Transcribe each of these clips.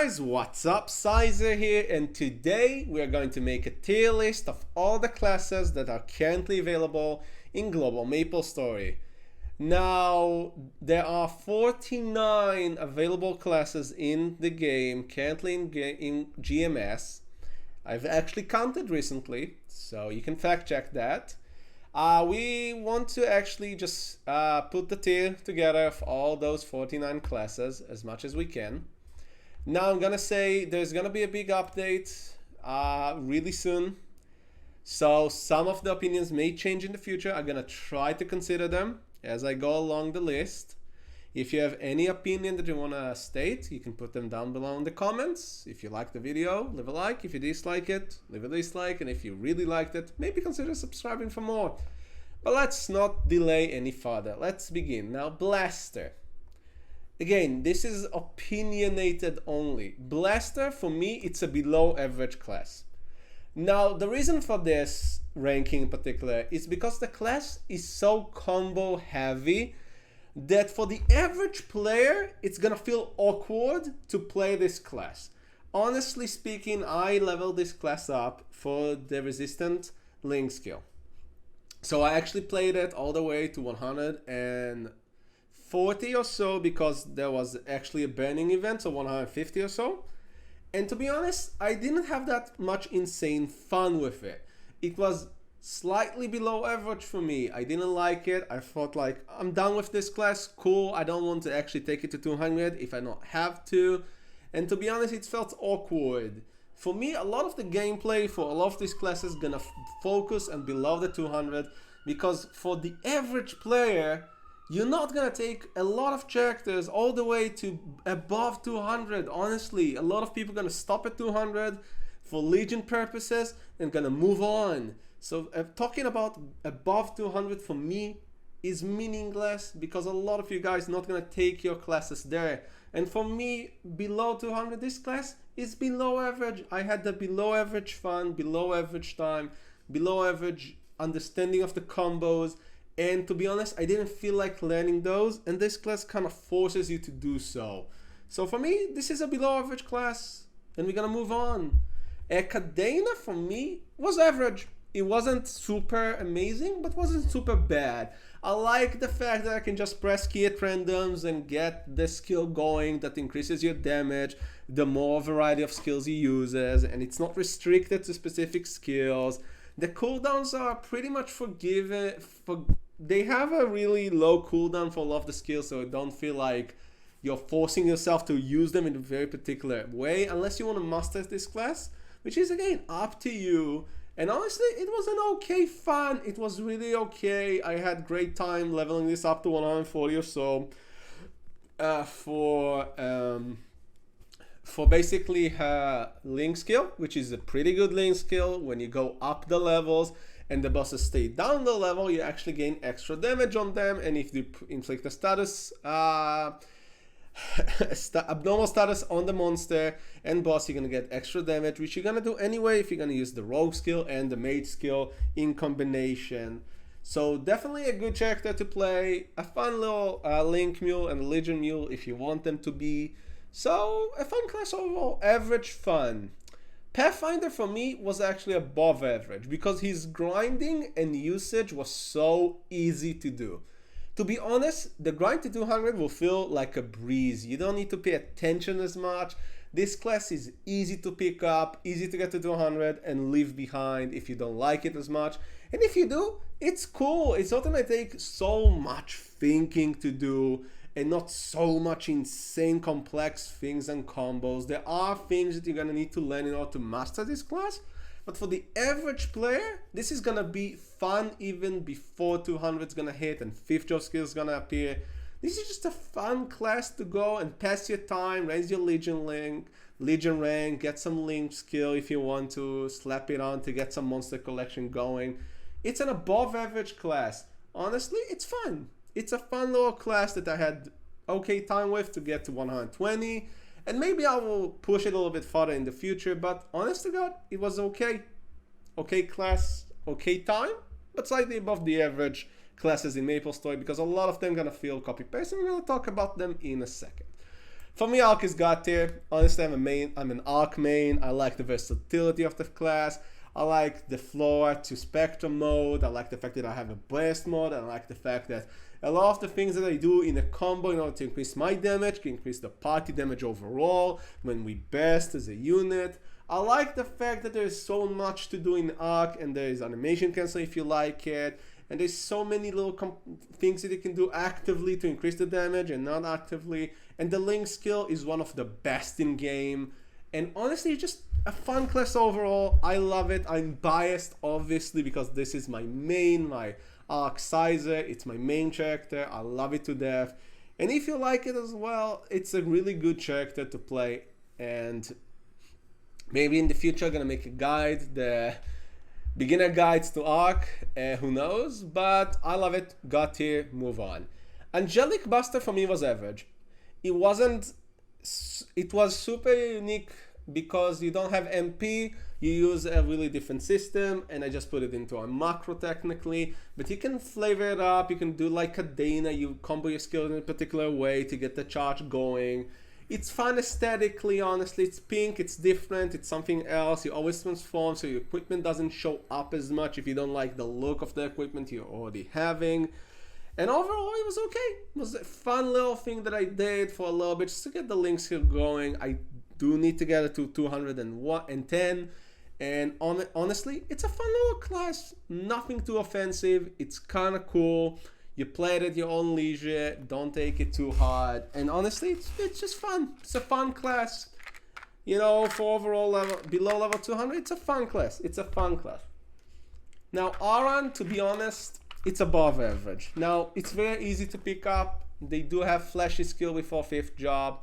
guys, what's up? Sizer here, and today we are going to make a tier list of all the classes that are currently available in Global Maplestory. Now, there are 49 available classes in the game, currently in GMS. I've actually counted recently, so you can fact check that. We want to actually just put the tier together of all those 49 classes as much as we can. Now I'm gonna say there's gonna be a big update really soon. So some of the opinions may change in the future. I'm gonna try to consider them as I go along the list. If you have any opinion that you wanna state, you can put them down below in the comments. If you like the video, leave a like. If you dislike it, leave a dislike. And if you really liked it, maybe consider subscribing for more. But let's not delay any further. Let's begin. Now, Blaster. Again, this is opinionated only. Blaster, for me, it's a below average class. Now, the reason for this ranking in particular is because the class is so combo heavy that for the average player, it's gonna feel awkward to play this class. Honestly speaking, I leveled this class up for the resistant link skill. So I actually played it all the way to 140 or so because there was actually a burning event, so 150 or so. And to be honest, I didn't have that much insane fun with it. It was slightly below average for me. I didn't like it. I thought like, I'm done with this class, cool. I don't want to actually take it to 200 if I don't have to. And to be honest, it felt awkward. For me, a lot of the gameplay for a lot of these classes gonna focus and below the 200 because for the average player, you're not gonna take a lot of characters all the way to above 200. Honestly, a lot of people are gonna stop at 200 for Legion purposes and gonna move on. So talking about above 200 for me is meaningless because a lot of you guys not gonna take your classes there. And for me, below 200, this class is below average. I had the below average fun, below average time, below average understanding of the combos. And to be honest, I didn't feel like learning those. And this class kind of forces you to do so. So for me, this is a below average class. And we're gonna move on. Cadena for me was average. It wasn't super amazing, but wasn't super bad. I like the fact that I can just press key at randoms and get the skill going that increases your damage the more variety of skills he uses, and it's not restricted to specific skills. The cooldowns are pretty much forgiven. They have a really low cooldown for a lot of the skills, so don't feel like you're forcing yourself to use them in a very particular way unless you want to master this class, which is again up to you. And honestly, it was an okay fun. It was really okay. I had great time leveling this up to 140 or so for basically her link skill, which is a pretty good link skill. When you go up the levels and the bosses stay down the level, you actually gain extra damage on them. And if you inflict a status abnormal status on the monster and boss, you're gonna get extra damage, which you're gonna do anyway if you're gonna use the rogue skill and the mage skill in combination. So definitely a good character to play, a fun little link mule and legion mule if you want them to be. So a fun class overall, average fun. Pathfinder for me was actually above average because his grinding and usage was so easy to do. To be honest, the grind to 200 will feel like a breeze. You don't need to pay attention as much. This class is easy to pick up, easy to get to 200 and leave behind if you don't like it as much. And if you do, it's cool. It's not gonna take so much thinking to do and not so much insane complex things and combos. There are things that you're gonna need to learn in order to master this class. But for the average player, this is gonna be fun even before 200 is gonna hit and 5th job skill is gonna appear. This is just a fun class to go and pass your time, raise your Legion rank, get some link skill if you want to, slap it on to get some monster collection going. It's an above average class. Honestly, it's fun. It's a fun little class that I had okay time with to get to 120. And maybe I will push it a little bit further in the future, but honest to God, it was okay. Okay class, okay time, but slightly above the average classes in Maplestory because a lot of them gonna feel copy-paste and we're gonna talk about them in a second. For me, Arc is God tier. Honestly, I'm an Arc main. I like the versatility of the class. I like the floor to spectrum mode. I like the fact that I have a blast mode. I like the fact that a lot of the things that I do in a combo in order to increase my damage can increase the party damage overall when we burst as a unit. I like the fact that there's so much to do in Arc, and there is animation cancel if you like it. And there's so many little things that you can do actively to increase the damage and not actively. And the Link skill is one of the best in game. And honestly, just a fun class overall. I love it. I'm biased, obviously, because this is my main, my Arc Sizer. It's my main character. I love it to death. And if you like it as well, it's a really good character to play. And maybe in the future, I'm going to make a guide, the beginner guides to Arc, who knows, but I love it. Got here, move on. Angelic Buster for me was average. It was super unique because you don't have MP, you use a really different system, and I just put it into a macro technically, but you can flavor it up, you can do like a Dana, you combo your skills in a particular way to get the charge going. It's fun aesthetically, honestly. It's pink, it's different, it's something else. You always transform so your equipment doesn't show up as much if you don't like the look of the equipment you're already having. And overall, it was okay. It was a fun little thing that I did for a little bit just to get the Link skill going. I do need to get it to 210. And honestly, it's a fun little class. Nothing too offensive. It's kind of cool. You play it at your own leisure, don't take it too hard, and honestly, it's just fun. It's a fun class. You know, for overall level, below level 200, it's a fun class. It's a fun class. Now, Aran, to be honest, it's above average. Now, it's very easy to pick up. They do have flashy skill before 5th job,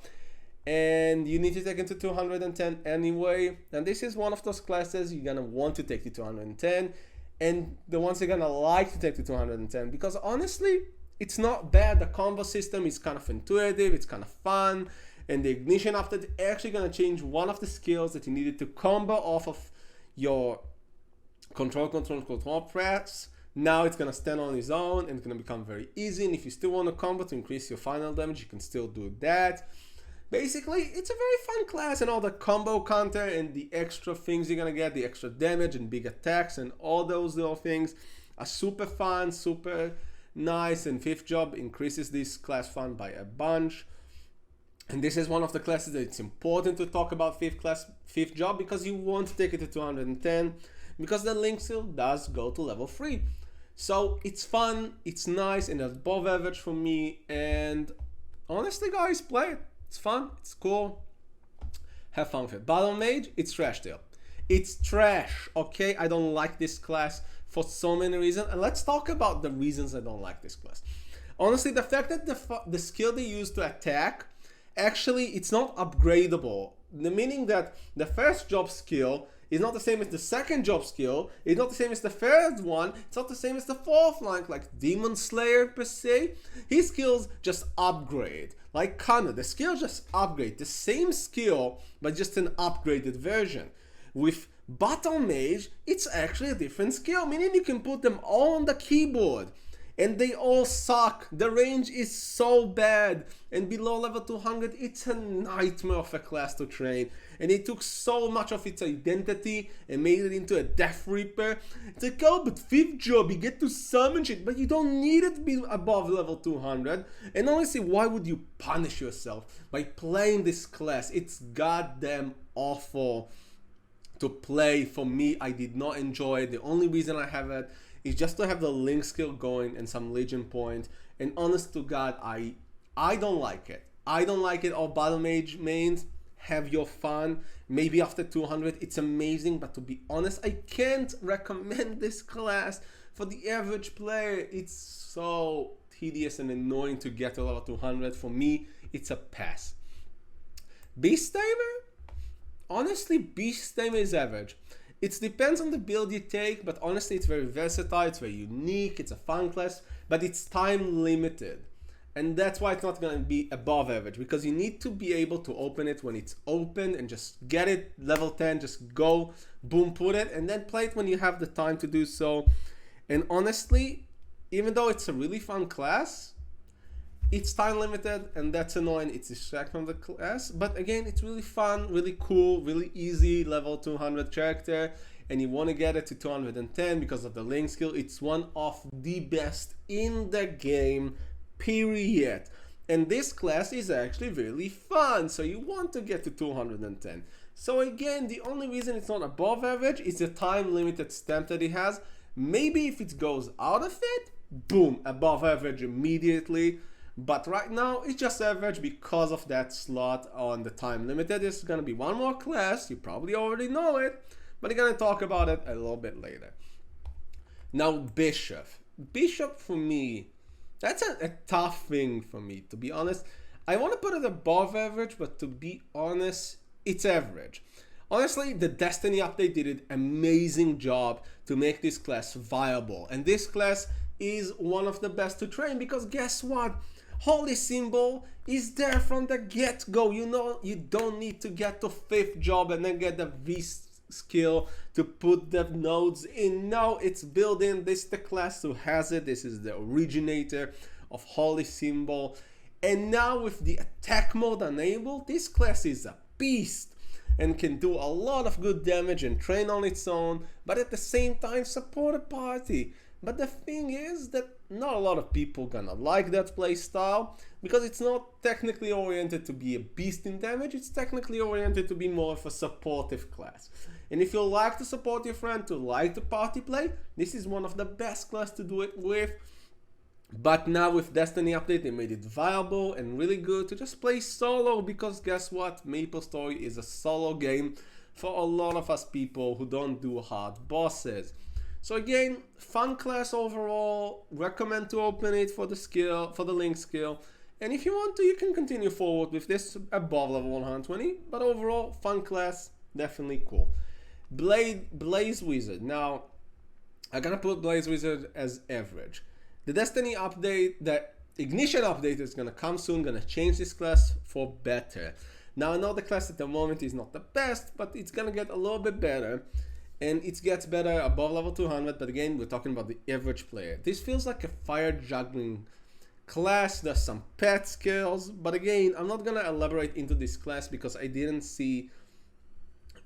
and you need to take it to 210 anyway. And this is one of those classes you're gonna want to take to 210. And the ones you're gonna like to take to 210, because honestly, it's not bad. The combo system is kind of intuitive, it's kind of fun, and the ignition after it's actually gonna change one of the skills that you needed to combo off of your control press. Now it's gonna stand on its own and it's gonna become very easy. And if you still want to combo to increase your final damage, you can still do that. Basically, it's a very fun class, and all the combo counter and the extra things you're gonna get, the extra damage and big attacks and all those little things are super fun, super nice, and 5th job increases this class fun by a bunch. And this is one of the classes that it's important to talk about 5th job, because you want to take it to 210, because the Link skill does go to level 3. So it's fun, it's nice, and it's above average for me, and honestly guys, play it. It's fun, it's cool, have fun with it. Battle Mage, it's trash still. It's trash, okay? I don't like this class for so many reasons, and let's talk about the reasons I don't like this class. Honestly, the fact that the skill they use to attack, actually, it's not upgradable. The meaning that the first job skill is not the same as the second job skill, it's not the same as the third one, it's not the same as the 4th one, like Demon Slayer per se. His skills just upgrade. Like Kana, the skill just upgrade. The same skill, but just an upgraded version. With Battle Mage, it's actually a different skill, meaning you can put them all on the keyboard. And they all suck. The range is so bad. And below level 200, it's a nightmare of a class to train. And it took so much of its identity and made it into a Death Reaper. It's like, oh, but 5th job, you get to summon shit, but you don't need it to be above level 200. And honestly, why would you punish yourself by playing this class? It's goddamn awful to play. For me, I did not enjoy it. The only reason I have it is just to have the Link skill going and some Legion point. And honest to God, I don't like it. I don't like it. All Battle Mage mains, have your fun. Maybe after 200, it's amazing. But to be honest, I can't recommend this class for the average player. It's so tedious and annoying to get to level 200. For me, it's a pass. Beast Tamer? Honestly, Beast Tamer is average. It depends on the build you take, but honestly, it's very versatile, it's very unique, it's a fun class, but it's time limited. And that's why it's not going to be above average, because you need to be able to open it when it's open and just get it level 10, just go, boom, put it, and then play it when you have the time to do so. And honestly, even though it's a really fun class, It's time limited, and that's annoying. It's distracting from the class, but again, it's really fun, really cool, really easy level 200 character, and you want to get it to 210 because of the link skill. It's one of the best in the game, period. And this class is actually really fun, so you want to get to 210. So again, the only reason it's not above average is the time limited stamp that it has. Maybe if it goes out of it, boom, above average immediately. But right now, it's just average because of that slot on the time limited. There's gonna be one more class, you probably already know it, but I'm gonna talk about it a little bit later. Now, Bishop. Bishop for me, that's a tough thing for me, to be honest. I want to put it above average, but to be honest, it's average. Honestly, the Destiny update did an amazing job to make this class viable. And this class is one of the best to train because guess what? Holy Symbol is there from the get-go. You know, you don't need to get to 5th job and then get the V skill to put the nodes in. No, it's built in. This is the class who has it. This is the originator of Holy Symbol. And now with the attack mode enabled, this class is a beast and can do a lot of good damage and train on its own, but at the same time support a party. But the thing is that not a lot of people gonna like that playstyle because it's not technically oriented to be a beast in damage, it's technically oriented to be more of a supportive class. And if you like to support your friend, to like to party play, this is one of the best class to do it with. But now with Destiny update, they made it viable and really good to just play solo because guess what? Maplestory is a solo game for a lot of us people who don't do hard bosses. So again, fun class overall, recommend to open it for the skill, for the link skill. And if you want to, you can continue forward with this above level 120, but overall, fun class, definitely cool. Blaze Wizard. Now, I'm gonna put Blaze Wizard as average. The Destiny update, the Ignition update is gonna come soon, gonna change this class for better. Now I know the class at the moment is not the best, but it's gonna get a little bit better. And it gets better above level 200, but again, we're talking about the average player. This feels like a fire juggling class. There's some pet skills, but again, I'm not gonna elaborate into this class because I didn't see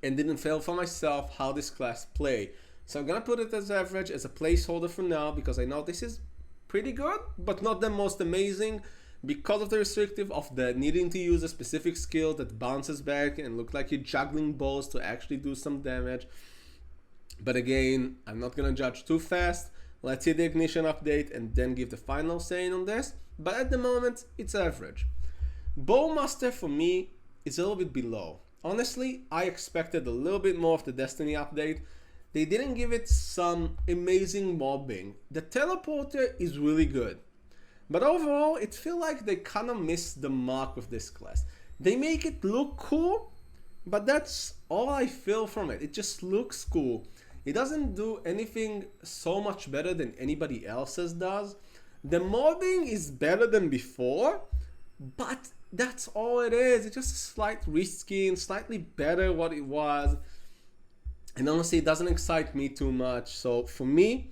and didn't feel for myself how this class play. So I'm gonna put it as average, as a placeholder for now, because I know this is pretty good, but not the most amazing because of the restrictive of the needing to use a specific skill that bounces back and look like you're juggling balls to actually do some damage. But again, I'm not gonna judge too fast. Let's see the Ignition update and then give the final saying on this. But at the moment, it's average. Bowmaster for me is a little bit below. Honestly, I expected a little bit more of the Destiny update. They didn't give it some amazing mobbing. The teleporter is really good. But overall, it feels like they kind of missed the mark with this class. They make it look cool, but that's all I feel from it. It just looks cool. It doesn't do anything so much better than anybody else's does. The mobbing is better than before, but that's all it is. It's just a slight reskin, slightly better what it was. And honestly, it doesn't excite me too much. So for me,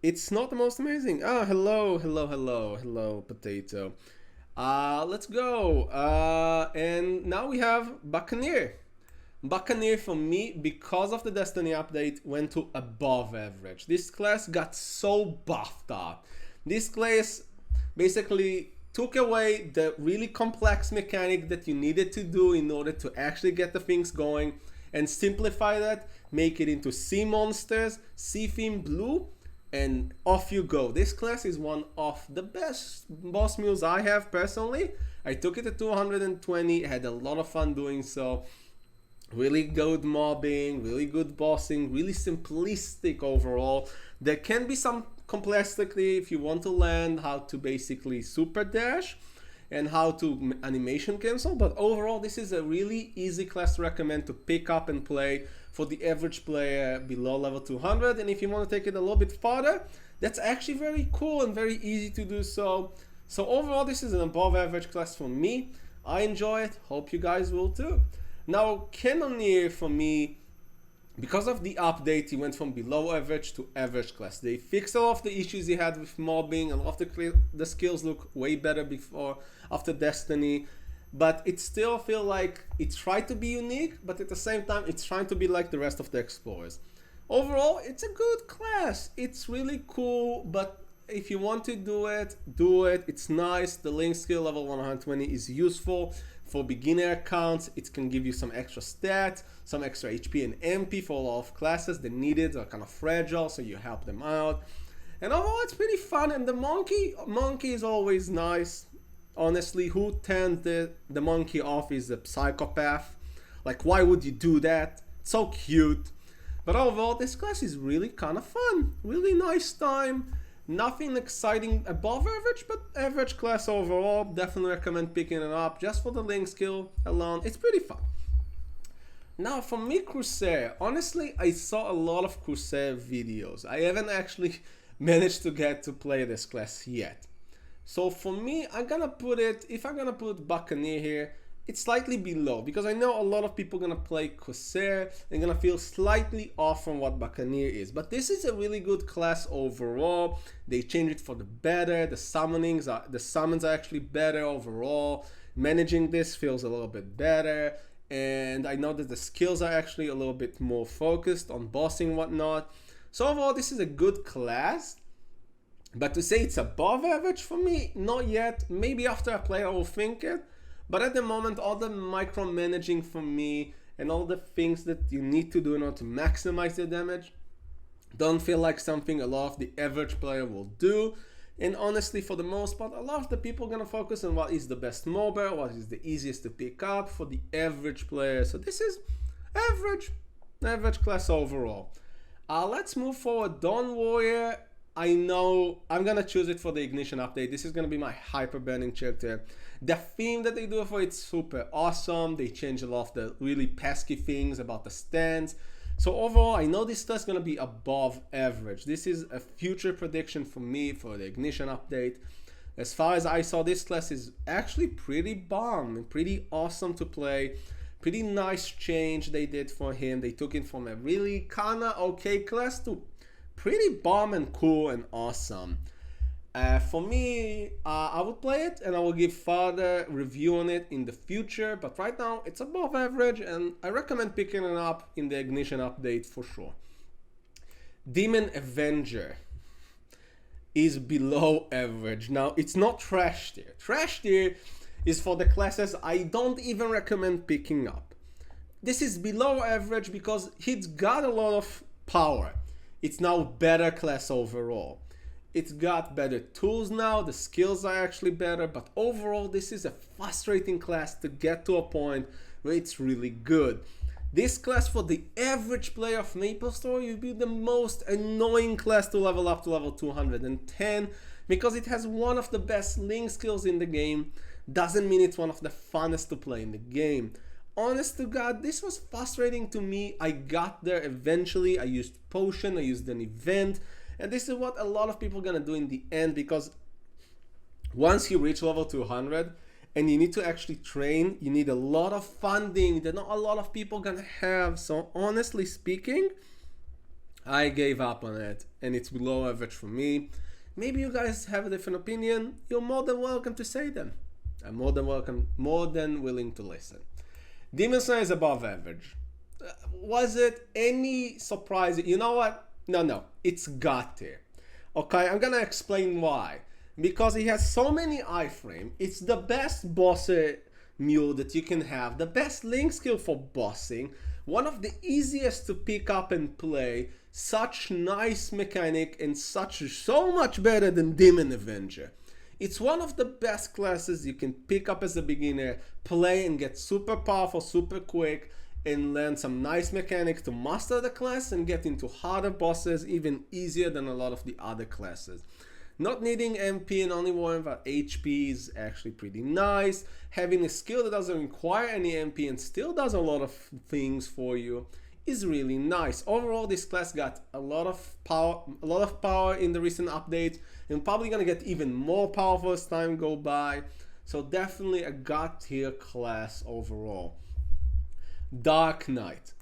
it's not the most amazing. Oh, hello, potato. Let's go. And now we have Buccaneer. Buccaneer for me, because of the Destiny update, went to above average. This class got so buffed up. This class basically took away the really complex mechanic that you needed to do in order to actually get the things going and simplify that, make it into sea monsters, sea theme blue, and off you go. This class is one of the best boss mules I have personally. I took it to 220, had a lot of fun doing so. Really good mobbing, really good bossing, really simplistic overall. There can be some complexity if you want to land, how to basically super dash and how to animation cancel, but overall this is a really easy class to recommend to pick up and play for the average player below level 200. And if you want to take it a little bit farther, that's actually very cool and very easy to do so. So overall this is an above average class for me. I enjoy it, hope you guys will too. Now, Cannoneer for me Because of the update, he went from below average to average class. They fixed all of the issues he had with mobbing, and all of the skills look way better before after Destiny. But it still feel like it tried to be unique, but at the same time, it's trying to be like the rest of the explorers. Overall, it's a good class. It's really cool, but if you want to do it, do it. It's nice. The link skill level 120 is useful for beginner accounts. It can give you some extra stats, some extra HP and MP for a lot of classes that need it, are kind of fragile, so you help them out. And overall, it's pretty fun. And the monkey is always nice. Honestly, who turns the monkey off is a psychopath. Like, why would you do that? It's so cute. But overall, this class is really kind of fun. Really nice time. Nothing exciting above average, but average class overall. Definitely recommend picking it up just for the link skill alone. It's pretty fun. Now for me, Crusader. Honestly, I saw a lot of Crusader videos. I haven't actually managed to get to play this class yet. So for me, I'm gonna put it, if I'm gonna put Buccaneer here, it's slightly below, because I know a lot of people gonna play Corsair and gonna feel slightly off from what Buccaneer is. But this is a really good class overall. They changed it for the better. The summons are actually better overall. Managing this feels a little bit better. And I know that the skills are actually a little bit more focused on bossing and whatnot. So overall, this is a good class. But to say it's above average for me, not yet. Maybe after I play I will think it. But at the moment, all the micromanaging for me and all the things that you need to do in order to maximize the damage don't feel like something a lot of the average player will do. And honestly, for the most part, a lot of the people are going to focus on what is the best mobile, what is the easiest to pick up for the average player. So this is average class overall. Let's move forward. Dawn Warrior. I know I'm going to choose it for the Ignition update. This is going to be my hyper burning character. The theme that they do for it's super awesome. They change a lot of the really pesky things about the stands. So overall, I know this stuff is going to be above average. This is a future prediction for me for the Ignition update. As far as I saw, this class is actually pretty bomb and pretty awesome to play. Pretty nice change they did for him. They took it from a really kinda okay class to pretty bomb and cool and awesome. For me, I would play it and I will give further review on it in the future, but right now it's above average and I recommend picking it up in the Ignition update for sure. Demon Avenger is below average. Now, it's not trash tier. Trash tier is for the classes I don't even recommend picking up. This is below average because it's got a lot of power. It's now better class overall. It's got better tools now, the skills are actually better, but overall this is a frustrating class to get to a point where it's really good. This class for the average player of Maplestory will be the most annoying class to level up to level 210 because it has one of the best link skills in the game. Doesn't mean it's one of the funnest to play in the game. Honest to God, this was frustrating to me. I got there eventually. I used potion, I used an event, and this is what a lot of people are gonna do in the end, because once you reach level 200 and you need to actually train, you need a lot of funding that not a lot of people gonna have. So honestly speaking, I gave up on it and it's below average for me. Maybe you guys have a different opinion. You're more than welcome to say them. I'm more than willing to listen. Demon Slayer is above average. Was it any surprise? You know what? No, it's God tier. Okay, I'm gonna explain why. Because he has so many iframe. It's the best bosser mule that you can have. The best link skill for bossing. One of the easiest to pick up and play. Such nice mechanic and so much better than Demon Avenger. It's one of the best classes you can pick up as a beginner, play and get super powerful, super quick, and learn some nice mechanics to master the class and get into harder bosses even easier than a lot of the other classes. Not needing MP and only worrying about HP is actually pretty nice. Having a skill that doesn't require any MP and still does a lot of things for you is really nice. Overall, this class got a lot of power in the recent updates, and probably gonna get even more powerful as time go by. So definitely a God tier class overall. Dark Knight.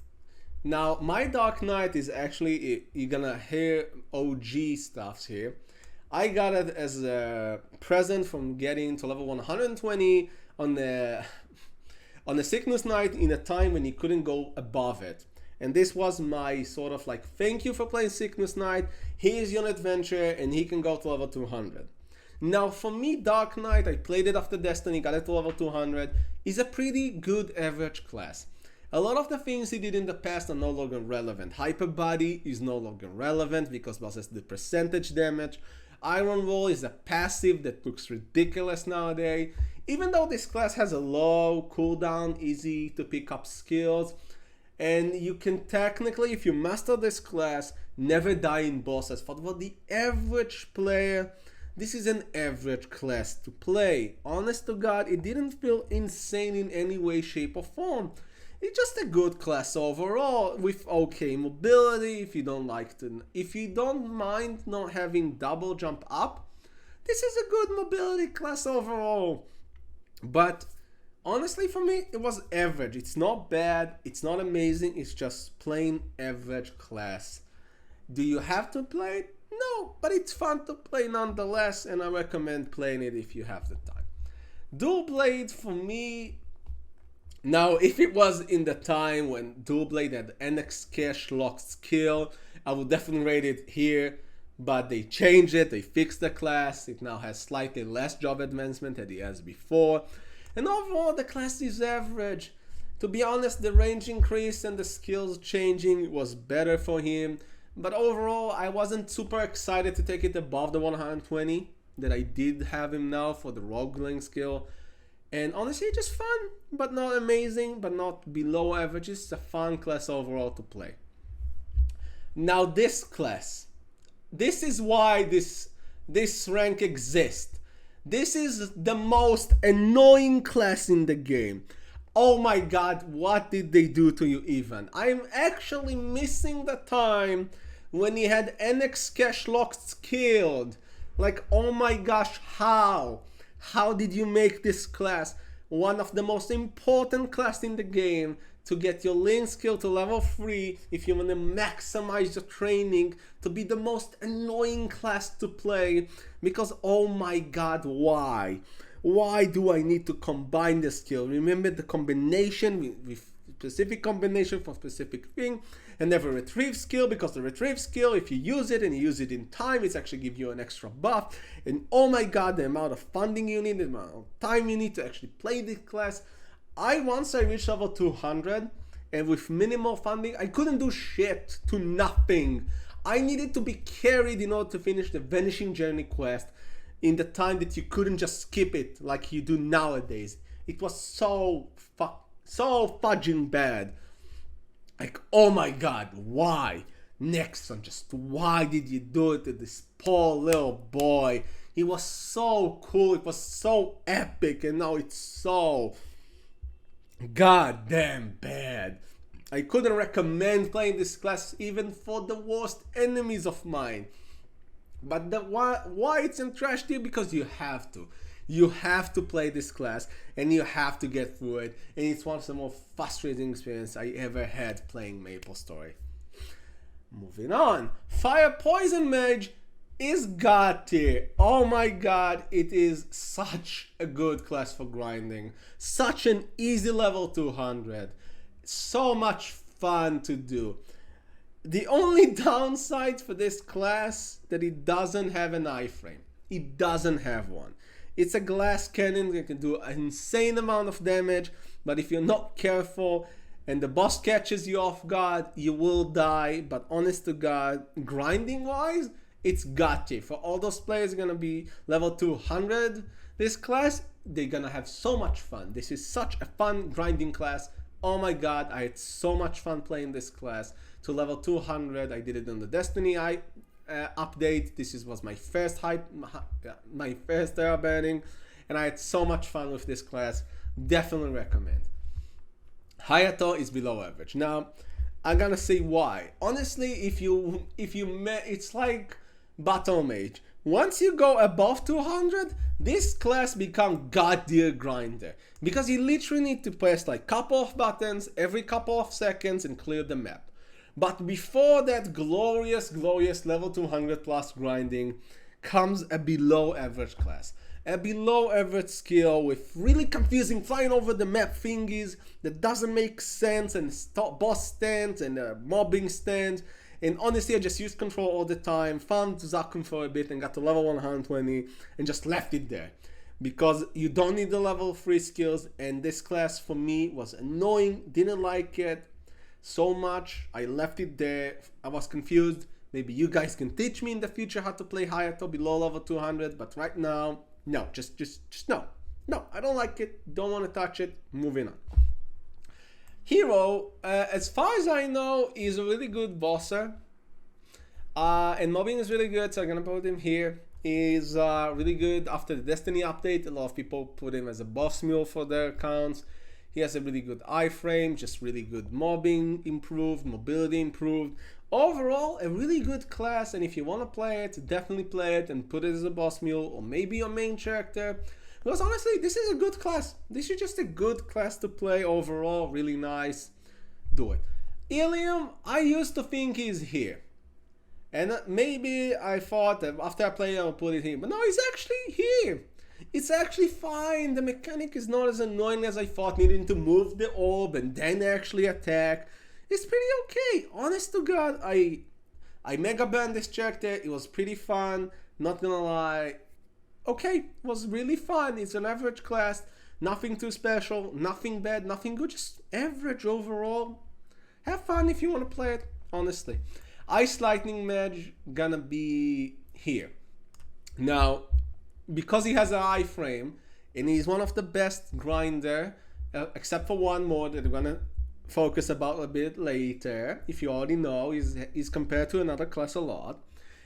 Now, my Dark Knight is actually, you're gonna hear OG stuffs here. I got it as a present from getting to level 120 on the Sickness Knight in a time when you couldn't go above it. And this was my sort of like, thank you for playing Sickness Knight, here's your adventure, and he can go to level 200. Now for me, Dark Knight, I played it after Destiny, got it to level 200, is a pretty good average class. A lot of the things he did in the past are no longer relevant. Hyper Body is no longer relevant because it has the percentage damage. Iron Wall is a passive that looks ridiculous nowadays. Even though this class has a low cooldown, easy to pick up skills, and you can technically, if you master this class, never die in bosses. For the average player, this is an average class to play. Honest to God, it didn't feel insane in any way, shape or form. It's just a good class overall with okay mobility. If you don't mind not having double jump up, this is a good mobility class overall. But honestly, for me, it was average. It's not bad, it's not amazing, it's just plain average class. Do you have to play it? No, but it's fun to play nonetheless, and I recommend playing it if you have the time. Dual Blade for me, now if it was in the time when Dual Blade had NX Cash Lock skill, I would definitely rate it here, but they changed it, they fixed the class, it now has slightly less job advancement than it has before, and overall the class is average. To be honest, the range increase and the skills changing was better for him, but overall I wasn't super excited to take it above the 120 that I did have him now for the Rogueling skill. And honestly, just fun, but not amazing, but not below average. It's a fun class overall to play. Now this class, this is why this rank exists. This is the most annoying class in the game. Oh my god, what did they do to you, Ivan? I'm actually missing the time when he had NX Cash Locked killed. Like, oh my gosh, how? How did you make this class one of the most important class in the game to get your lane skill to level 3 if you want to maximize your training to be the most annoying class to play? Because oh my god, why? Why do I need to combine the skill? Remember the combination with specific combination for specific thing, and never retrieve skill, because the retrieve skill, if you use it and you use it in time, it's actually give you an extra buff. And oh my god, the amount of funding you need, the amount of time you need to actually play this class. Once I reached level 200 and with minimal funding, I couldn't do shit to nothing. I needed to be carried in order to finish the Vanishing Journey quest in the time that you couldn't just skip it like you do nowadays. It was so fudging bad. Like, oh my god, why? Nexon, just why did you do it to this poor little boy? He was so cool, it was so epic, and now it's so goddamn bad. I couldn't recommend playing this class even for the worst enemies of mine. But why it's in trash tier? Because you have to. You have to play this class and you have to get through it, and it's one of the most frustrating experiences I ever had playing Maplestory. Moving on, Fire Poison Mage is god tier. Oh my god, it is such a good class for grinding, such an easy level 200, so much fun to do. The only downside for this class that it doesn't have an iframe. It doesn't have one. It's a glass cannon that can do an insane amount of damage, but if you're not careful and the boss catches you off guard, you will die. But honest to god, grinding wise, it's gotcha. For all those players gonna be level 200 this class, they're gonna have so much fun. This is such a fun grinding class. Oh my god, I had so much fun playing this class to level 200. I did it on the Destiny update. This was my first my first era banning, and I had so much fun with this class. Definitely recommend. Hayato is below average. Now I'm gonna say why. Honestly, it's like Battle Mage. Once you go above 200, this class becomes god tier grinder, because you literally need to press like couple of buttons every couple of seconds and clear the map. But before that glorious level 200 plus grinding comes a below average class. A below average skill with really confusing flying over the map thingies that doesn't make sense, and boss stands and mobbing stands. And honestly, I just used control all the time, found Zakun for a bit and got to level 120 and just left it there. Because you don't need the level 3 skills, and this class for me was annoying, didn't like it so much. I left it there. I was confused. Maybe you guys can teach me in the future how to play Hayato below level 200, but right now, no, just no. No, I don't like it, don't want to touch it, moving on. Hero, as far as I know, is a really good bosser. And mobbing is really good, so I'm gonna put him here. He's really good after the Destiny update. A lot of people put him as a boss mule for their accounts. He has a really good iframe, just really good mobbing improved, mobility improved. Overall, a really good class, and if you want to play it, definitely play it and put it as a boss mule or maybe your main character. Because honestly, this is a good class. This is just a good class to play overall, really nice. Do it. Ilium, I used to think he's here. And maybe I thought that after I play I'll put it here, but no, he's actually here. It's actually fine. The mechanic is not as annoying as I thought, needing to move the orb and then actually attack. It's pretty okay. Honest to God, I mega banned this character. It was pretty fun. Not gonna lie. Okay, it was really fun. It's an average class. Nothing too special. Nothing bad. Nothing good. Just average overall. Have fun if you want to play it. Honestly. Ice Lightning Mage gonna be here. Now, because he has an iframe and he's one of the best grinder, except for one more that we're gonna focus about a bit later. If you already know, he's compared to another class a lot.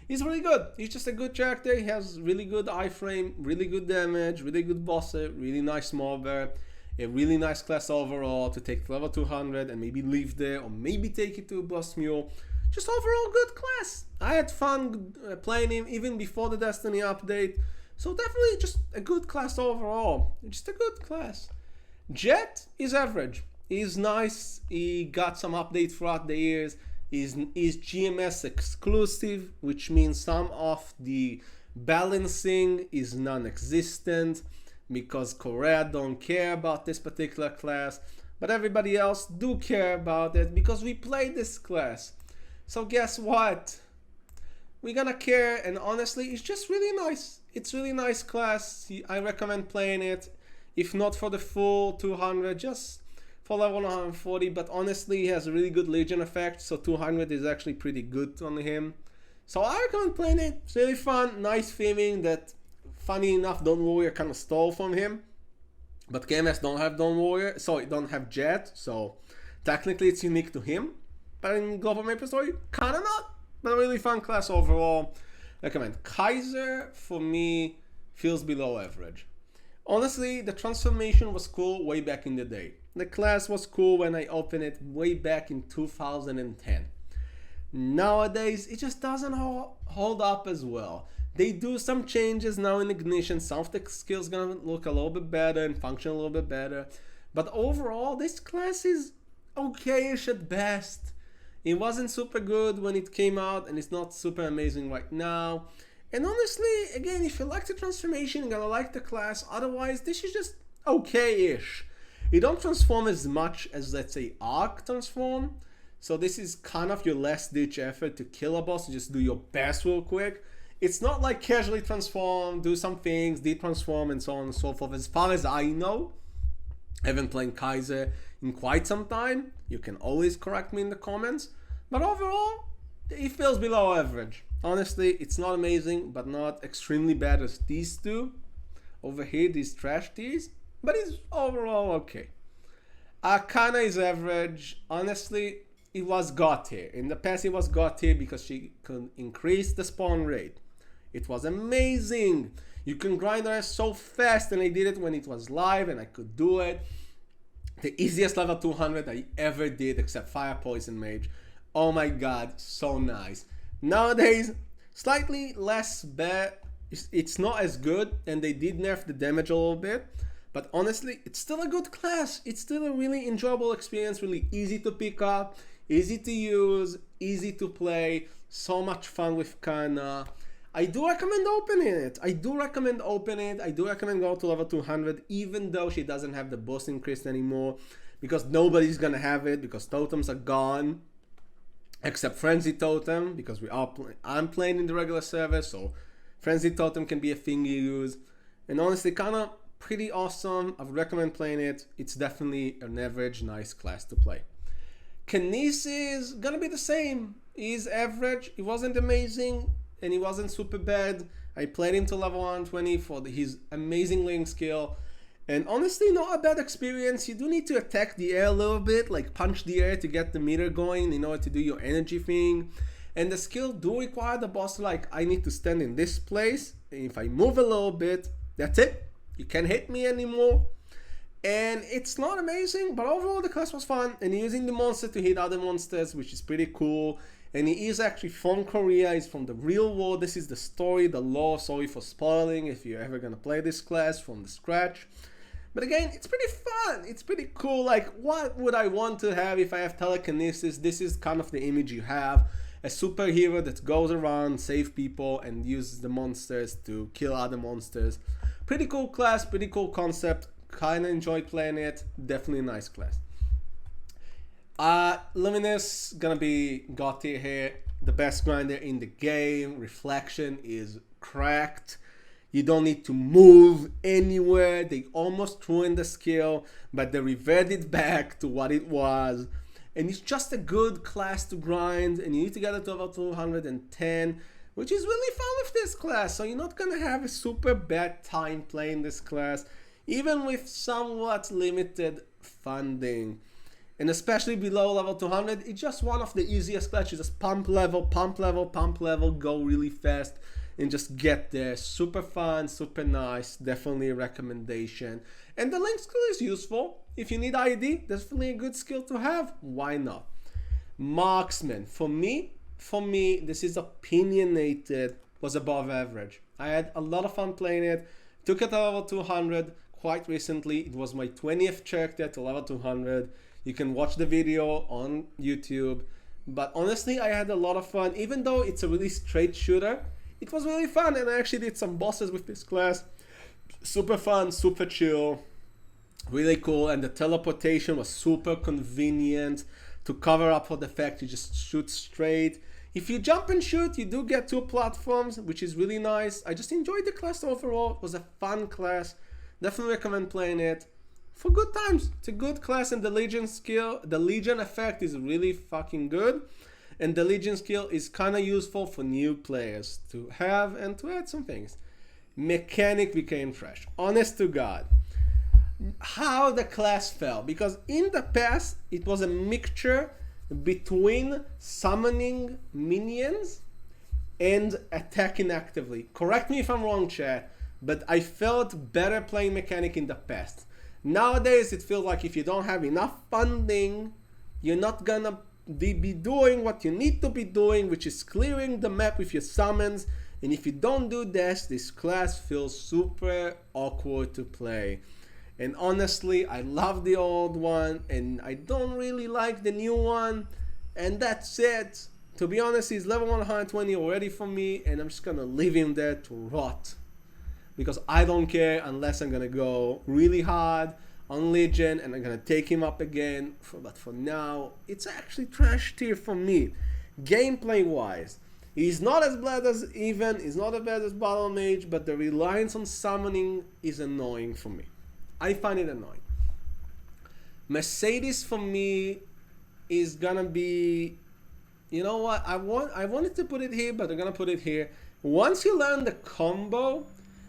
He's really good. He's just a good character. He has really good iframe, really good damage, really good bosser, really nice mobber, a really nice class overall to take to level 200 and maybe leave there or maybe take it to a boss mule. Just overall good class. I had fun playing him even before the Destiny update. So definitely just a good class overall. Just a good class. Jet is average. He's nice. He got some updates throughout the years. He's GMS exclusive, which means some of the balancing is non-existent because Korea don't care about this particular class. But everybody else do care about it because we play this class. So guess what? We're gonna care, and honestly, it's just really nice. It's really nice class. I recommend playing it. If not for the full 200, just for level 140. But honestly, he has a really good Legion effect, so 200 is actually pretty good on him. So I recommend playing it. It's really fun, nice theming that, funny enough, Dawn Warrior kind of stole from him. But KMS don't have Dawn Warrior, so it don't have Jet, so technically it's unique to him. But in Global Maplestory, kinda not. But a really fun class overall. Recommend. Kaiser, for me, feels below average. Honestly, the transformation was cool way back in the day. The class was cool when I opened it way back in 2010. Nowadays, it just doesn't hold up as well. They do some changes now in Ignition. Some of the skills gonna look a little bit better and function a little bit better. But overall, this class is okay-ish at best. It wasn't super good when it came out, and it's not super amazing right now. And honestly, again, if you like the transformation, you're gonna like the class. Otherwise, this is just okay-ish. You don't transform as much as, let's say, Arc transform. So this is kind of your last-ditch effort to kill a boss. You just do your best real quick. It's not like casually transform, do some things, de-transform, and so on and so forth. As far as I know, I haven't played Kaiser in quite some time. You can always correct me in the comments. But overall, it feels below average. Honestly, it's not amazing, but not extremely bad as these two. Over here, these trash teas. But it's overall okay. Akana is average. Honestly, it was God tier. In the past, it was God tier because she could increase the spawn rate. It was amazing. You can grind her so fast, and I did it when it was live, and I could do it. The easiest level 200 I ever did, except Fire Poison Mage. Oh my god, so nice. Nowadays, slightly less bad. It's not as good, and they did nerf the damage a little bit. But honestly, it's still a good class. It's still a really enjoyable experience, really easy to pick up. Easy to use, easy to play, so much fun with Kana. I do recommend opening it. I do recommend go to level 200, even though she doesn't have the boss increase anymore, because nobody's gonna have it, because totems are gone, except Frenzy Totem, because I'm playing in the regular server, so Frenzy Totem can be a thing you use. And honestly, Kana, pretty awesome. I would recommend playing it. It's definitely an average, nice class to play. Kinesis gonna be the same. He's average. He wasn't amazing, and he wasn't super bad. I played him to level 120 for his amazing link skill, and honestly, not a bad experience. You do need to attack the air a little bit, like punch the air to get the meter going in order to do your energy thing. And the skill do require the boss to, like, I need to stand in this place, and if I move a little bit, that's it. You can't hit me anymore. And it's not amazing, but overall the class was fun, and using the monster to hit other monsters, which is pretty cool. And he is actually from Korea, he's from the real world. This is the story, the lore. Sorry for spoiling if you're ever gonna play this class from the scratch. But again, it's pretty fun, it's pretty cool. Like, what would I want to have if I have telekinesis? This is kind of the image you have. A superhero that goes around, save people, and uses the monsters to kill other monsters. Pretty cool class, pretty cool concept. Kinda enjoyed playing it. Definitely a nice class. Luminous gonna be got here. The best grinder in the game. Reflection is cracked. You don't need to move anywhere. They almost ruined the skill, but they reverted back to what it was. And it's just a good class to grind, and you need to get it to level 210, which is really fun with this class. So you're not gonna have a super bad time playing this class, even with somewhat limited funding. And especially below level 200, it's just one of the easiest classes. Just pump level, go really fast, and just get there. Super fun, super nice, definitely a recommendation. And the link skill is useful. If you need ID, definitely a good skill to have. Why not? Marksman, for me, this is opinionated, was above average. I had a lot of fun playing it. Took it to level 200 quite recently. It was my 20th character to level 200. You can watch the video on YouTube. But honestly, I had a lot of fun. Even though it's a really straight shooter, it was really fun, and I actually did some bosses with this class. Super fun, super chill, really cool, and the teleportation was super convenient to cover up for the fact you just shoot straight. If you jump and shoot, you do get 2 platforms, which is really nice. I just enjoyed the class overall. It was a fun class. Definitely recommend playing it for good times. It's a good class, and the Legion skill, the Legion effect is really fucking good. And the Legion skill is kind of useful for new players to have and to add some things. Mechanic became trash. Honest to God. How the class fell. Because in the past, it was a mixture between summoning minions and attacking actively. Correct me if I'm wrong, chat, but I felt better playing mechanic in the past. Nowadays, it feels like if you don't have enough funding, you're not gonna be doing what you need to be doing, which is clearing the map with your summons. And if you don't do this class feels super awkward to play. And honestly, I love the old one, and I don't really like the new one. And that's it. To be honest, he's level 120 already for me, and I'm just gonna leave him there to rot. Because I don't care unless I'm gonna go really hard on Legion, and I'm gonna take him up again. But for now, it's actually trash tier for me. Gameplay wise, he's not as bad as Even, he's not as bad as Battle Mage, but the reliance on summoning is annoying for me. I find it annoying. Mercedes for me is gonna be, you know what, I wanted to put it here, but I'm gonna put it here. Once you learn the combo,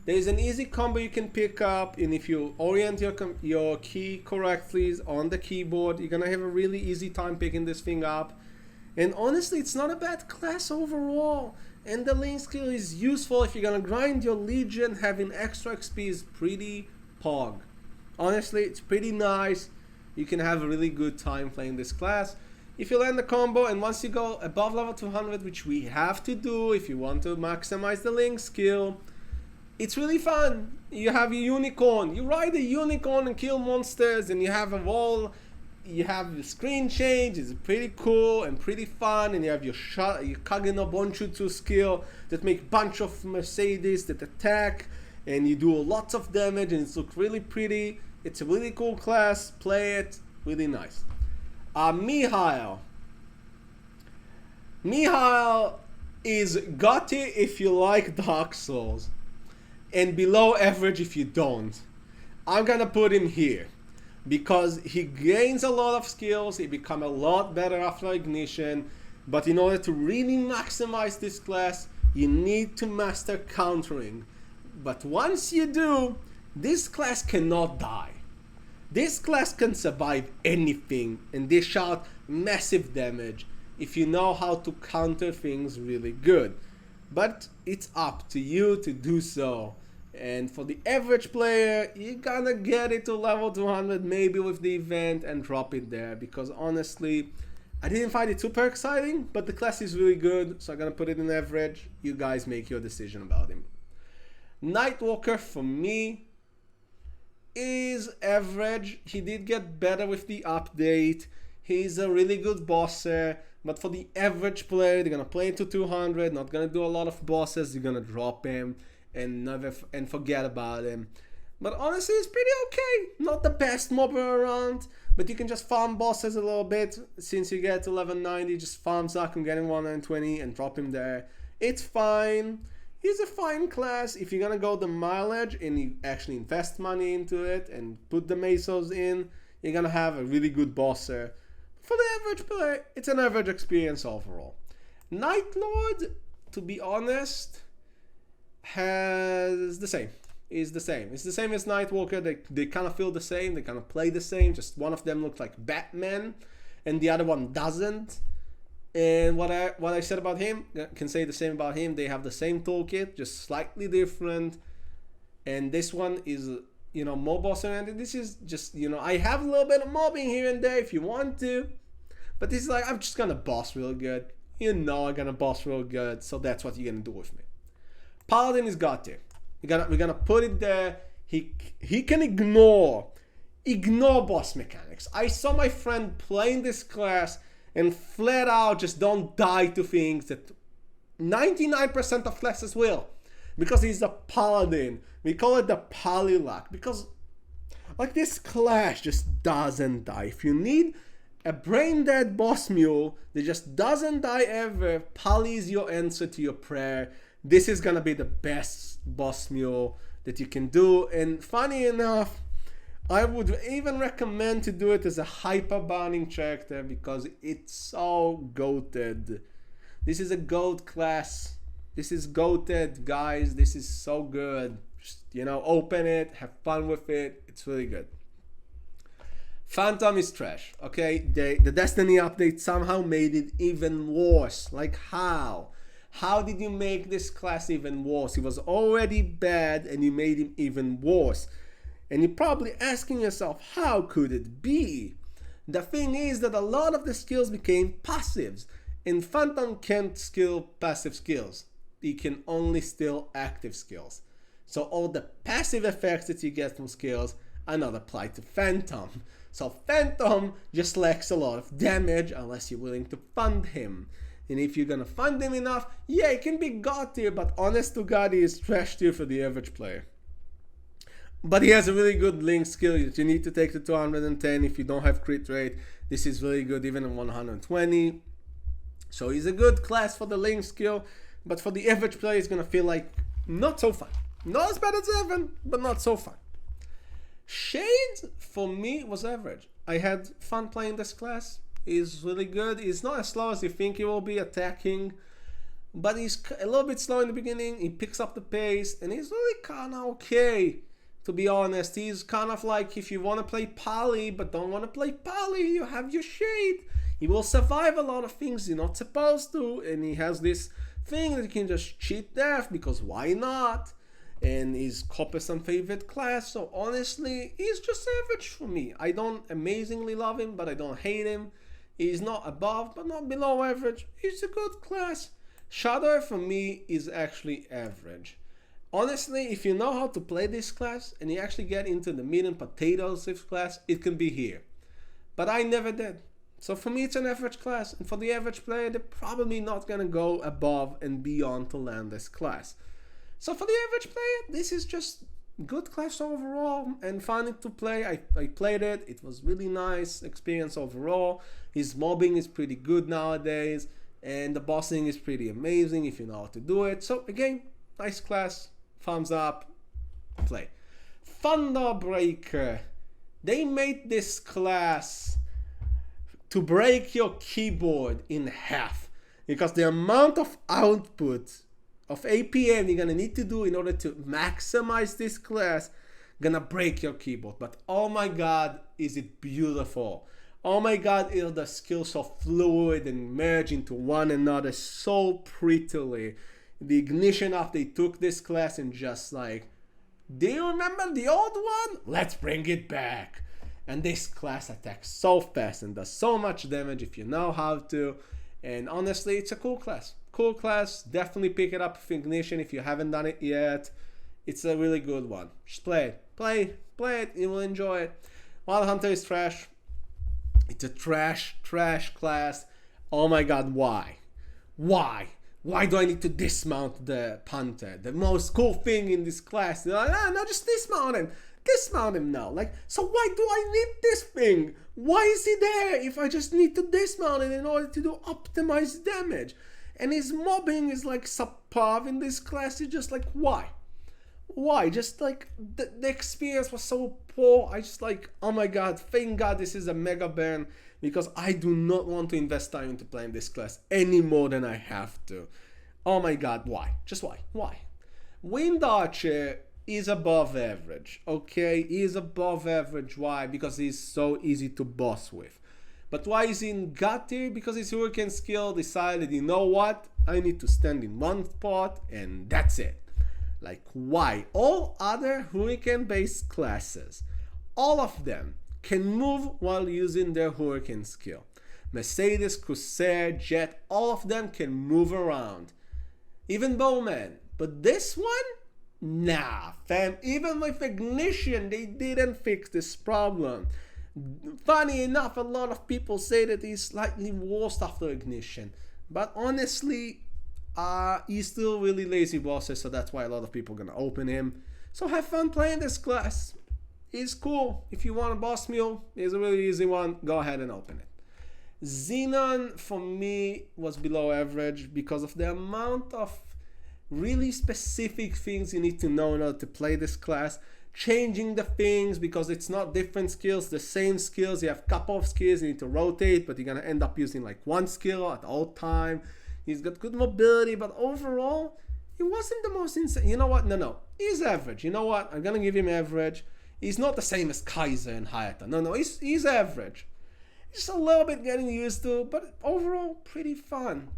there's an easy combo you can pick up, and if you orient your key correctly on the keyboard, you're gonna have a really easy time picking this thing up. And honestly, it's not a bad class overall. And the link skill is useful if you're gonna grind your Legion. Having extra XP is pretty pog. Honestly, it's pretty nice. You can have a really good time playing this class. If you learn the combo, and once you go above level 200, which we have to do if you want to maximize the link skill, it's really fun. You have a unicorn. You ride a unicorn and kill monsters, and you have a wall. you have your screen change. It's pretty cool and pretty fun, and you have your Kageno Bonchutsu skill that make bunch of Mercedes that attack, and you do lots of damage, and it looks really pretty. It's a really cool class. Play it, really nice. Mihail is GOTY if you like Dark Souls, and below average if you don't. I'm gonna put him here because he gains a lot of skills. He becomes a lot better after Ignition, but in order to really maximize this class, you need to master countering. But once you do, this class cannot die. This class can survive anything and dish out massive damage if you know how to counter things really good. But it's up to you to do so. And for the average player, you're gonna get it to level 200 maybe with the event and drop it there, because honestly, I didn't find it super exciting, but the class is really good, so I'm gonna put it in average. You guys make your decision about him. Nightwalker for me is average. He did get better with the update. He's a really good bosser, but for the average player, they're gonna play into 200, not gonna do a lot of bosses, you're gonna drop him and forget about him. But honestly, it's pretty okay. Not the best mob around, but you can just farm bosses a little bit. Since you get to level 90, just farm Zack and get him 120 and drop him there. It's fine. He's a fine class. If you're gonna go the mileage and you actually invest money into it and put the mesos in, you're gonna have a really good bosser. For the average player, it's an average experience overall. Night Lord, to be honest, has the same. It's the same. It's the same as Nightwalker. They kind of feel the same. They kind of play the same. Just one of them looks like Batman, and the other one doesn't. And what I said about him, I can say the same about him. They have the same toolkit, just slightly different. And this one is, more boss oriented. This is just, I have a little bit of mobbing here and there if you want to, but this is like, I'm just gonna boss real good. I'm gonna boss real good, so that's what you're gonna do with me. Paladin is GOTY. We're gonna put it there. He can ignore boss mechanics. I saw my friend playing this class and flat out just don't die to things that 99% of classes will, because he's a paladin. We call it the polylock, because like this class just doesn't die. If you need a brain dead boss mule that just doesn't die ever, Poly is your answer to your prayer. This is gonna be the best boss mule that you can do. And funny enough, I would even recommend to do it as a hyper bounding character because it's so goated. This is a goat class. This is goated, guys. This is so good. Just, open it, have fun with it. It's really good. Phantom is trash, okay? The Destiny update somehow made it even worse. Like how? How did you make this class even worse? He was already bad and you made him even worse. And you're probably asking yourself, how could it be? The thing is that a lot of the skills became passives, and Phantom can't skill passive skills. He can only skill active skills. So all the passive effects that you get from skills are not applied to Phantom. So Phantom just lacks a lot of damage unless you're willing to fund him. And if you're gonna fund him enough, yeah, it can be God tier, but honest to God, he is trash tier for the average player. But he has a really good link skill that you need to take to 210 if you don't have crit rate. This is really good even in 120. So he's a good class for the link skill, but for the average player, it's gonna feel like not so fun. Not as bad as Evan, but not so fun. Shade, for me, was average. I had fun playing this class. He's really good. He's not as slow as you think he will be attacking, but he's a little bit slow in the beginning. He picks up the pace, and he's really kind of okay. To be honest, he's kind of like if you want to play Poly but don't want to play Poly, you have your Shade. He will survive a lot of things you're not supposed to, and he has this thing that you can just cheat death because why not? And he's Copper's favorite class, so honestly, he's just average for me. I don't amazingly love him, but I don't hate him. He's not above, but not below average. He's a good class. Shadow for me is actually average. Honestly, if you know how to play this class and you actually get into the meat and potatoes of class, it can be here. but I never did. So for me, it's an average class, and for the average player, they're probably not gonna go above and beyond to land this class. So for the average player, this is just good class overall and fun to play. I played it. It was really nice experience overall. His mobbing is pretty good nowadays, and the bossing is pretty amazing if you know how to do it. So again, nice class. Thumbs up. Play. Thunderbreaker. They made this class to break your keyboard in half, because the amount of output of APM you're gonna need to do in order to maximize this class gonna break your keyboard. But oh my god, is it beautiful. Oh my god, are the skills so fluid and merge into one another so prettily. The Ignition after they took this class and just like, do you remember the old one? Let's bring it back. And this class attacks so fast and does so much damage if you know how to. And honestly, it's a cool class. Cool class. Definitely pick it up with Ignition if you haven't done it yet. It's a really good one. Just play it. Play it. You will enjoy it. Wild Hunter is trash. It's a trash class. Oh my god, why? Why do I need to dismount the Panther? The most cool thing in this class. No, just dismount him. Dismount him now. Like, so why do I need this thing? Why is he there if I just need to dismount it in order to do optimized damage? And his mobbing is like subpar in this class. It's just like, why? Just like, the experience was so poor. I just like, oh my god, thank god this is a mega ban, because I do not want to invest time into playing this class any more than I have to. Oh my god, why? Just why? Wind Archer is above average, okay? He is above average. Why? Because he's so easy to boss with. But why is he in God tier? Because his Hurricane skill decided, you know what? I need to stand in one spot and that's it. Like, why? All other Hurricane-based classes, all of them can move while using their Hurricane skill. Mercedes, Crusader, Jet, all of them can move around. Even Bowman. But this one? Nah, fam. Even with Ignition, they didn't fix this problem. Funny enough, a lot of people say that he's slightly worse after Ignition. But honestly, he's still really lazy bosses, so that's why a lot of people are gonna open him. So have fun playing this class. It's cool. If you want a boss mule, it's a really easy one. Go ahead and open it. Xenon, for me, was below average because of the amount of really specific things you need to know in order to play this class. Changing the things because it's not different skills, the same skills. You have a couple of skills you need to rotate, but you're gonna end up using like one skill at all time. He's got good mobility, but overall, he wasn't the most insane. You know what? No. He's average. You know what? I'm gonna give him average. He's not the same as Kaiser and Hayata. No, he's average. Just a little bit getting used to, but overall, pretty fun.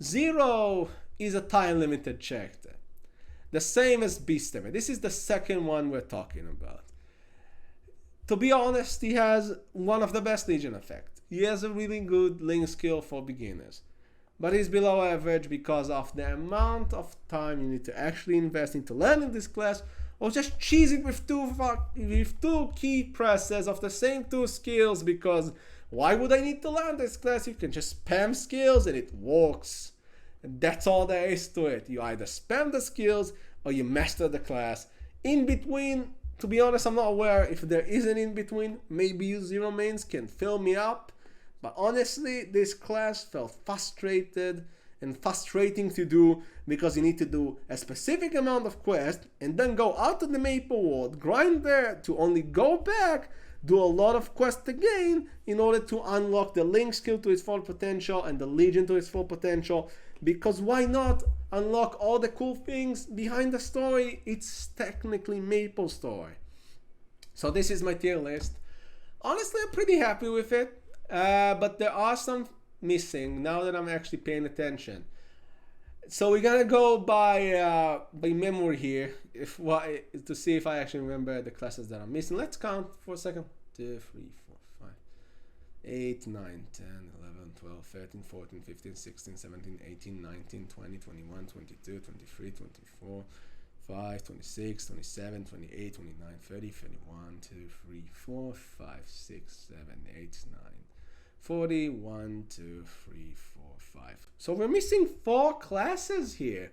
Zero is a time-limited character. The same as Beastamer. This is the second one we're talking about. To be honest, he has one of the best Legion effects. He has a really good Link skill for beginners. But he's below average because of the amount of time you need to actually invest into learning this class, or just cheesing with two key presses of the same two skills, because why would I need to learn this class? You can just spam skills and it works. And that's all there is to it. You either spam the skills or you master the class. In between, to be honest, I'm not aware if there is an in between. Maybe you Zero Mains can fill me up. But honestly, this class felt frustrated and frustrating to do, because you need to do a specific amount of quests and then go out to the Maple World, grind there to only go back, do a lot of quests again in order to unlock the Link skill to its full potential and the Legion to its full potential. Because why not unlock all the cool things behind the story? It's technically Maplestory. So this is my tier list. Honestly, I'm pretty happy with it. But there are some missing now that I'm actually paying attention. So we're gonna go by memory here, to see if I actually remember the classes that I'm missing. Let's count for a second. 2, 3, 4, 5, 8, 9, 10, 11, 12, 13, 14, 15, 16, 17, 18, 19, 20, 21, 22, 23, 24, 5, 26, 27, 28, 29, 30, 31, 2, 3, 4, 5, 6, 7, 8, 9, 40, 1, 2, 3, 4, 5. So we're missing 4 classes here.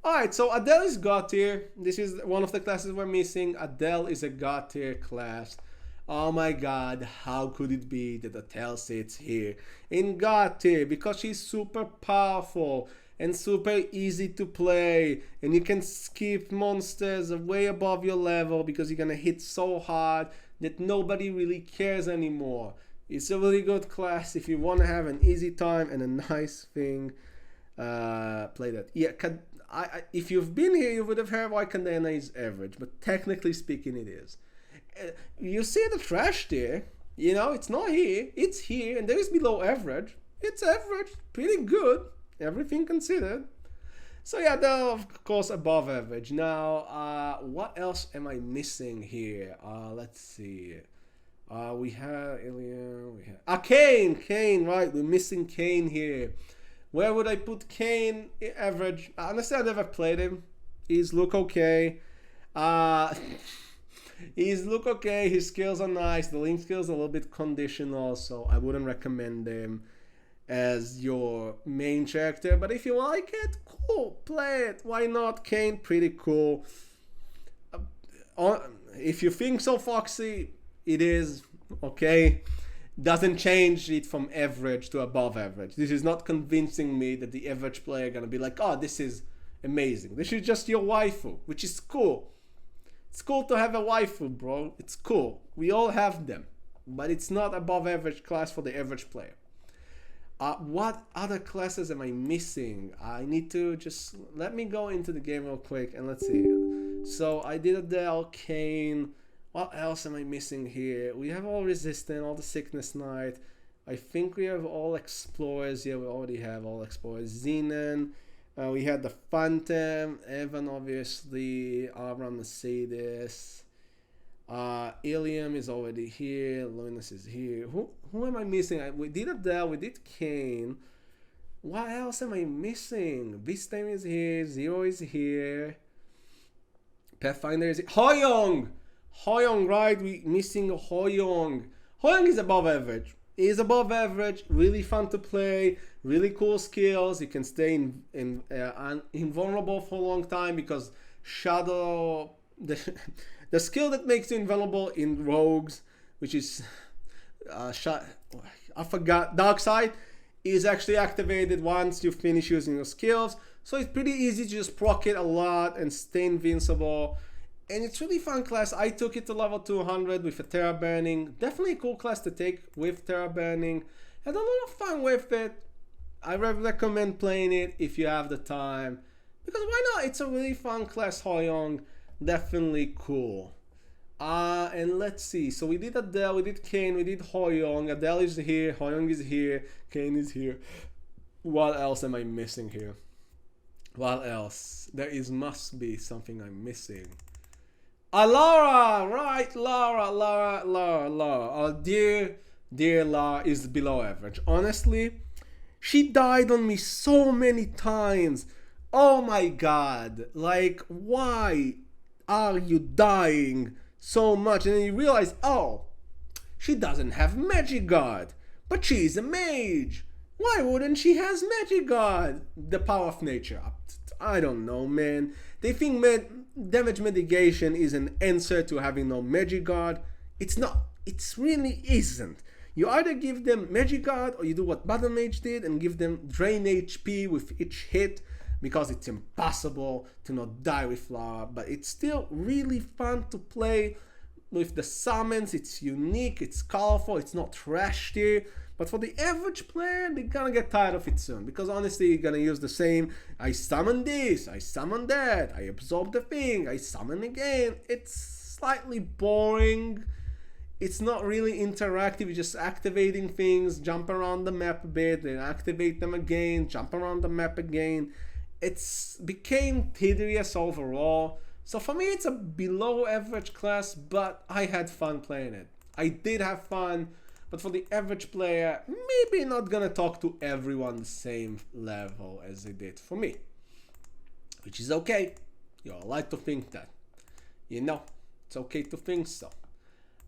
Alright, so Adele is God tier. This is one of the classes we're missing. Adele is a God tier class. Oh my god, how could it be that Adele sits here in God tier? Because she's super powerful and super easy to play, and you can skip monsters way above your level because you're gonna hit so hard that nobody really cares anymore. It's a really good class if you want to have an easy time and a nice thing. Play that. Yeah, if you've been here, you would have heard why Cadena is average, but technically speaking, it is. You see the trash there, you know, it's not here, it's here, and there is below average. It's average, pretty good, everything considered. So yeah, they're of course above average. Now, what else am I missing here? Let's see. We have Alien, we have Kane, right? We're missing Kane here. Where would I put Kane? Average. Honestly, I never played him. He's look okay. He's look okay. His skills are nice. The link skills are a little bit conditional, so I wouldn't recommend him as your main character. But if you like it, cool, play it. Why not? Kane, pretty cool. If you think so, Foxy, it is okay. Doesn't change it from average to above average. This is not convincing me that the average player gonna be like, oh, this is amazing. This is just your waifu, which is cool. It's cool to have a waifu, bro. It's cool. We all have them. But it's not above average class for the average player. What other classes am I missing? I need to just... Let me go into the game real quick and let's see. So I did Adele, Kane... What else am I missing here? We have all Resistant, all the Sickness Knight. I think we have all Explorers. Yeah, we already have all Explorers. Xenon. We had the Phantom. Evan, obviously. Avram, Mercedes. Ilium is already here. Luminous is here. Who am I missing? We did Adele. We did Kane. What else am I missing? Beastame is here. Zero is here. Pathfinder is here. Hoyoung! Hoyoung, right? We missing Hoyoung. Hoyoung is above average. He is above average. Really fun to play. Really cool skills. You can stay invulnerable for a long time because Shadow, the skill that makes you invulnerable in Rogues, which is I forgot, Dark Side, is actually activated once you finish using your skills. So it's pretty easy to just proc it a lot and stay invincible. And it's really fun class. I took it to level 200 with a Terra Burning. Definitely a cool class to take with Terra Burning. Had a lot of fun with it. I recommend playing it if you have the time. Because why not? It's a really fun class, Hoyoung. Definitely cool. And let's see. So we did Adele, we did Kane, we did Hoyoung. Adele is here, Hoyoung is here, Kane is here. What else am I missing here? What else? Must be something I'm missing. Lara, right? Lara. Oh, dear Lara is below average. Honestly, she died on me so many times. Oh my god. Like, why are you dying so much? And then you realize, oh, she doesn't have Magic Guard, but she's a mage. Why wouldn't she has Magic Guard? The power of nature. I don't know, man. They think damage mitigation is an answer to having no Magic Guard. It's not. It really isn't. You either give them Magic Guard or you do what Battle Mage did and give them drain HP with each hit, because it's impossible to not die with Lara. But it's still really fun to play with the summons. It's unique, it's colorful, it's not trash tier. But for the average player, they're gonna get tired of it soon. Because honestly, you're gonna use the same, I summon this, I summon that, I absorb the thing, I summon again. It's slightly boring. It's not really interactive. You're just activating things, jump around the map a bit, then activate them again, jump around the map again. It's became tedious overall. So for me, it's a below average class, but I had fun playing it. I did have fun. But for the average player, maybe not gonna talk to everyone the same level as they did for me. Which is okay. I like to think that. It's okay to think so.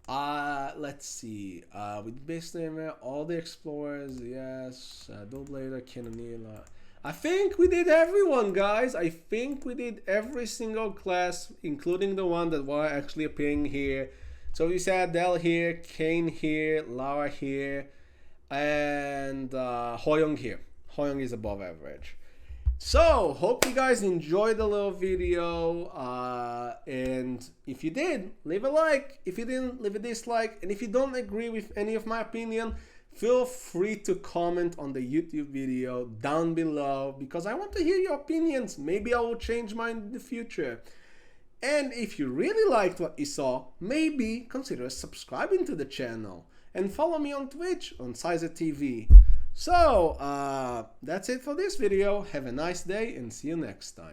Let's see. With base name, all the explorers, yes. Dumblader, Canonilla. I think we did everyone, guys. I think we did every single class, including the one that were actually appearing here. So you said Adele here, Kane here, Lara here, and Hoyoung here. Hoyoung is above average. So, hope you guys enjoyed the little video, and if you did, leave a like. If you didn't, leave a dislike. And if you don't agree with any of my opinion, feel free to comment on the YouTube video down below, because I want to hear your opinions. Maybe I will change mine in the future. And if you really liked what you saw, maybe consider subscribing to the channel and follow me on Twitch on Sizer TV. So, that's it for this video. Have a nice day and see you next time.